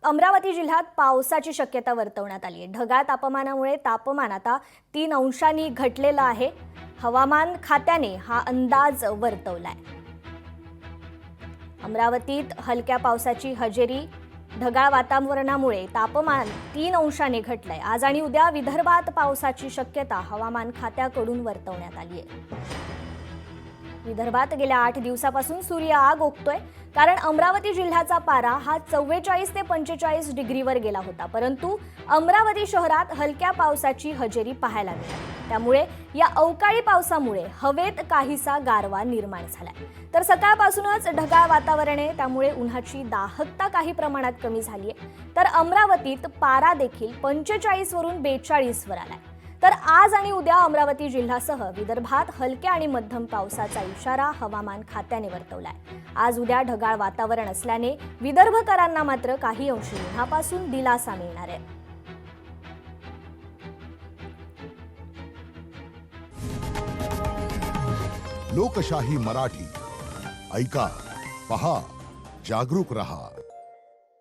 अमरावती जिल्ह्यात पावसाची शक्यता वर्तवण्यात आली आहे। ढगाळ तापमानामुळे तापमान आता 3 अंशांनी घटलेलं आहे। हवामान खात्याने हा अंदाज वर्तवलाय। अमरावतीत हलक्या पावसाची हजेरी, ढगाळ वातावरणामुळे तापमान 3 अंशांनी घटलंय। आज आणि उद्या विदर्भात पावसाची शक्यता हवामान खात्याकडून वर्तवण्यात आली आहे। विदर्भात गेल्या 8 दिवसापासून सूर्य आग ओकतोय, कारण अमरावती जिल्ह्याचा पारा हा 44 ते 45 डिग्रीवर गेला होता। परंतु अमरावती शहरात हलक्या पावसाची हजेरी पाहायला मिळाली। त्यामुळे या अवकाळी पावसामुळे हवेत काहीसा गारवा निर्माण झालाय। तर सकाळपासूनच ढगाळ वातावरण आहे, त्यामुळे उन्हाची दाहकता काही प्रमाणात कमी झाली आहे। तर अमरावतीत पारा देखील 45 वरून 42 वर आलाय। तर आज आणि उद्या अमरावती जिल्ह्यासह विदर्भात हलक्या आणि मध्यम पावसाचा इशारा हवामान खात्याने वर्तवलाय। आज उद्या ढगाळ वातावरण असल्याने विदर्भकरांना मात्र काही अंशी उन्हापासून दिलासा मिळणार आहे। लोकशाही मराठी ऐका, पहा, जागरूक रहा।